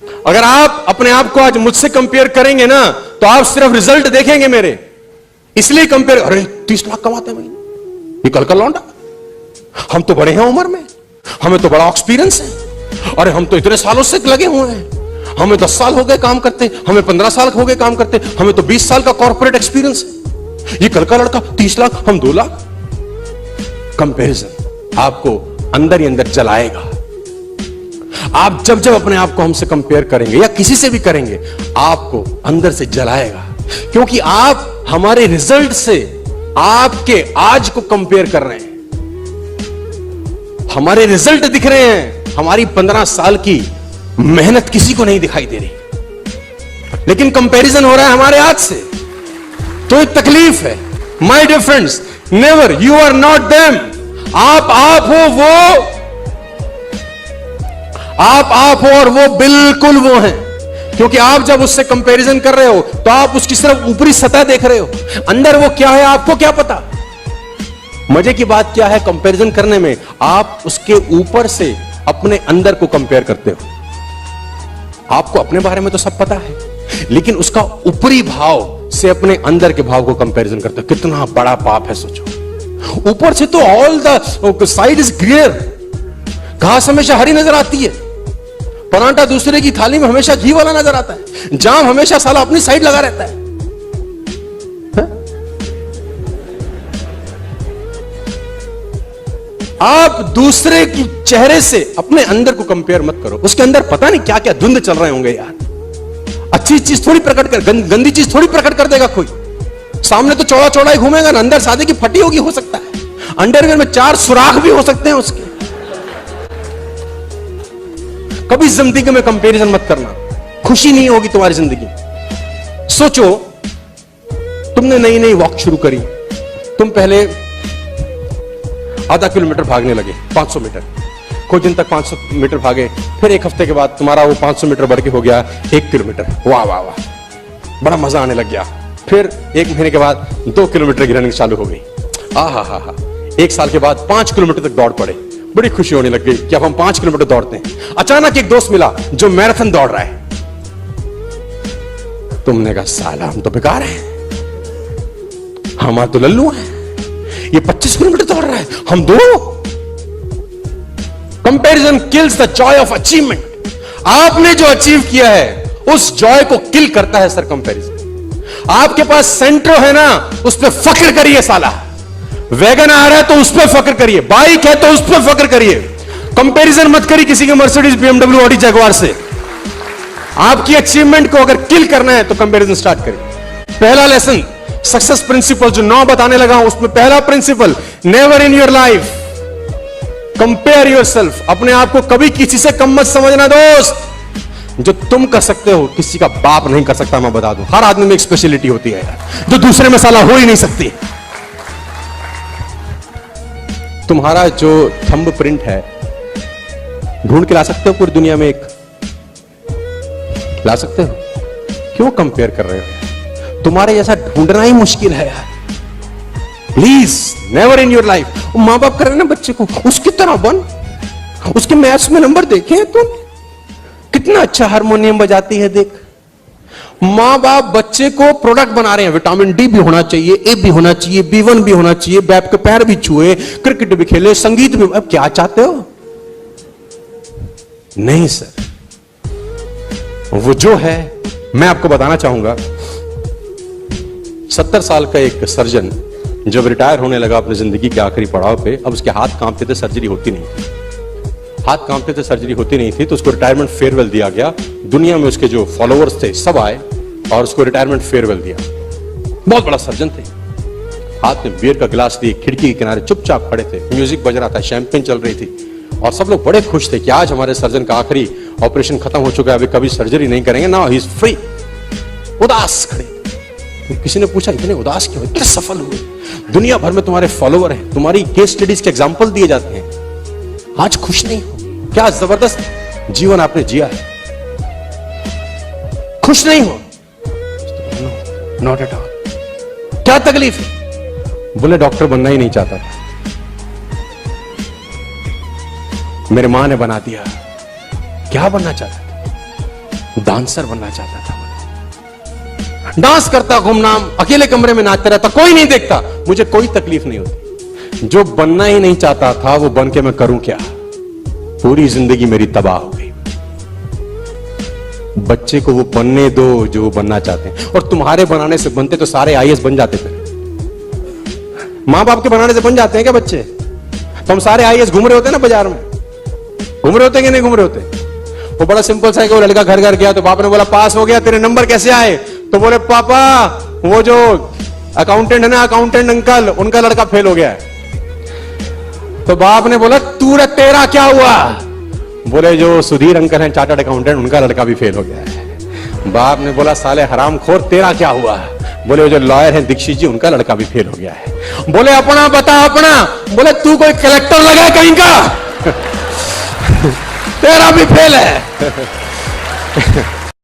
अगर आप अपने आप को आज मुझसे कंपेयर करेंगे ना, तो आप सिर्फ रिजल्ट देखेंगे मेरे, इसलिए कंपेयर, अरे 30 लाख कमाते हैं महीने, ये कल का लौंडा, हम तो बड़े हैं उम्र में, हमें तो बड़ा एक्सपीरियंस है, अरे हम तो इतने सालों से लगे हुए हैं, हमें 10 साल हो गए काम करते, हमें 15 साल हो गए काम करते, हमें तो 20 साल का कॉर्पोरेट एक्सपीरियंस है, ये कल का लड़का 30 लाख, हम 2 लाख। कंपैरिजन आपको अंदर ही अंदर जलाएगा। आप जब जब अपने आप को हमसे कंपेयर करेंगे या किसी से भी करेंगे, आपको अंदर से जलाएगा, क्योंकि आप हमारे रिजल्ट से आपके आज को कंपेयर कर रहे हैं। हमारे रिजल्ट दिख रहे हैं, हमारी 15 साल की मेहनत किसी को नहीं दिखाई दे रही, लेकिन कंपैरिजन हो रहा है हमारे आज से, तो एक तकलीफ है। My dear friends, never, you are not them. आप हो, वो आप हो और वो बिल्कुल वो हैं, क्योंकि आप जब उससे कंपैरिजन कर रहे हो तो आप उसकी सिर्फ ऊपरी सतह देख रहे हो, अंदर वो क्या है आपको क्या पता। मजे की बात क्या है कंपैरिजन करने में, आप उसके ऊपर से अपने अंदर को कंपेयर करते हो। आपको अपने बारे में तो सब पता है, लेकिन उसका ऊपरी भाव से अपने अंदर के भाव को कंपैरिजन करते हो। कितना बड़ा पाप है सोचो। ऊपर से तो all the side is clear, घास हमेशा हरी नजर आती है, परांठा दूसरे की थाली में हमेशा घी वाला नजर आता है, जाम हमेशा साला अपनी साइड लगा रहता है। आप दूसरे की चेहरे से अपने अंदर को कंपेयर मत करो। उसके अंदर पता नहीं क्या क्या धुंध चल रहे होंगे यार। अच्छी चीज थोड़ी प्रकट कर, गंदी चीज थोड़ी प्रकट कर देगा कोई। सामने तो चौड़ा चौड़ा ही घूमेगा ना, अंदर शादी की फटी होगी हो सकता है, अंडरवेयर में 4 सुराख भी हो सकते हैं उसके। कभी जिंदगी में कंपैरिजन मत करना, खुशी नहीं होगी तुम्हारी जिंदगी। सोचो, तुमने नई नई वॉक शुरू करी, तुम पहले आधा किलोमीटर भागने लगे, 500 मीटर, कुछ दिन तक 500 मीटर भागे, फिर एक हफ्ते के बाद तुम्हारा वो 500 मीटर बढ़ के हो गया 1 किलोमीटर। वाह वाह वाह, बड़ा मजा आने लग गया। फिर 1 महीने के बाद 2 किलोमीटर की रनिंग चालू हो गई। हा 1 साल के बाद 5 किलोमीटर तक दौड़ पड़े, बड़ी खुशी होने लग गई कि अब हम 5 किलोमीटर दौड़ते हैं। अचानक एक दोस्त मिला जो मैराथन दौड़ रहा है। तुमने कहा साला हम तो बेकार हैं, हमारा तो लल्लू है, ये 25 किलोमीटर दौड़ रहा है, हम 2। Comparison kills the Joy of achievement. आपने जो अचीव किया है उस जॉय को किल करता है सर कंपैरिजन। आपके पास सेंट्रो है ना, उस पर फख्र करिए साला। वैगन आ रहा है तो उस पर फख्र करिए, बाइक है तो उस पर फख्र करिए। कंपैरिजन मत करिए किसी के मर्सिडीज, बीएमडब्ल्यू, ऑडी, जगुआर से। आपकी अचीवमेंट को अगर किल करना है तो कंपैरिजन स्टार्ट करिए। पहला लेसन, सक्सेस प्रिंसिपल जो 9 बताने लगा हूं, उसमें पहला principle, never in your life compare yourself. अपने आप को कभी किसी से कम मत समझना दोस्त। जो तुम कर सकते हो किसी का बाप नहीं कर सकता। मैं बता दूं, हर आदमी में एक स्पेशलिटी होती है यार, जो दूसरे में साला हो ही नहीं सकती। तुम्हारा जो थंब प्रिंट है ढूंढ के ला सकते हो पूरी दुनिया में, एक ला सकते हो? क्यों कंपेयर कर रहे हो? तुम्हारे जैसा ढूंढना ही मुश्किल है यार। Please never in your life. मां बाप कर रहे ना बच्चे को, उसकी तरह बन, उसके मैथ्स में नंबर देखे हैं तुम, कितना अच्छा हारमोनियम बजाती है देख। मां बाप बच्चे को प्रोडक्ट बना रहे हैं, विटामिन डी भी होना चाहिए, ए भी होना चाहिए, B1 भी होना चाहिए, बैप के पैर भी छुए, क्रिकेट भी खेले, संगीत भी। अब क्या चाहते हो? नहीं सर, वो जो है मैं आपको बताना चाहूंगा। 70 साल का एक सर्जन जब रिटायर होने लगा अपनी जिंदगी के आखिरी पड़ाव पे, अब उसके हाथ कांपते थे, सर्जरी होती नहीं थी। हाथ कांपते थे, सर्जरी होती नहीं थी, तो उसको रिटायरमेंट फेयरवेल दिया गया। दुनिया में उसके जो फॉलोअर्स थे सब आए और उसको रिटायरमेंट फेयरवेल दिया। बहुत बड़ा सर्जन थे, हाथ में बियर का गिलास लिए खिड़की के किनारे चुपचाप खड़े थे, म्यूजिक बज रहा था, शैंपेन चल रही थी और सब लोग बड़े खुश थे कि आज हमारे सर्जन का आखिरी ऑपरेशन खत्म हो चुका है, अभी कभी सर्जरी नहीं करेंगे, नाउ ही इज फ्री। उदास खड़े। तो किसी ने पूछा इतने उदास क्यों, इतने सफल हुए, दुनिया भर में तुम्हारे फॉलोअर हैं, तुम्हारी केस स्टडीज के एग्जाम्पल दिए जाते हैं, आज खुश नहीं हो? क्या जबरदस्त जीवन आपने जिया है, खुश नहीं हो? Not at all. क्या तकलीफ है? बोले डॉक्टर बनना ही नहीं चाहता था, मेरे मां ने बना दिया। क्या बनना चाहता था? डांसर बनना चाहता था, डांस करता, घूमना, अकेले कमरे में नाचता रहता, कोई नहीं देखता, मुझे कोई तकलीफ नहीं होती। जो बनना ही नहीं चाहता था वो बन के मैं करूं क्या? पूरी जिंदगी मेरी तबाह हो गई। बच्चे को वो बनने दो जो वो बनना चाहते हैं, और तुम्हारे बनाने से बनते तो सारे आईएएस बन जाते थे। मां बाप के बनाने से बन जाते हैं क्या बच्चे? तो हम सारे आईएएस घूम रहे होते हैं ना, बाजार में घूम रहे होते हैं कि नहीं घूम रहे होते? वो बड़ा सिंपल सा है कि वो लड़का घर घर गया तो बाप ने बोला पास हो गया, तेरे नंबर कैसे आए? तो बोले पापा वो जो अकाउंटेंट है ना, अकाउंटेंट अंकल, उनका लड़का फेल हो गया है। तो बाप ने बोला तेरा क्या हुआ? बोले जो सुधीर अंकल हैं चार्टर्ड अकाउंटेंट, उनका लड़का भी फेल हो गया है। बाप ने बोला साले हरामखोर, तेरा क्या हुआ? बोले जो लॉयर हैं दीक्षित जी, उनका लड़का भी फेल हो गया है। बोले अपना बता अपना। बोले तू कोई कलेक्टर लगा कहीं का? तेरा भी फेल है।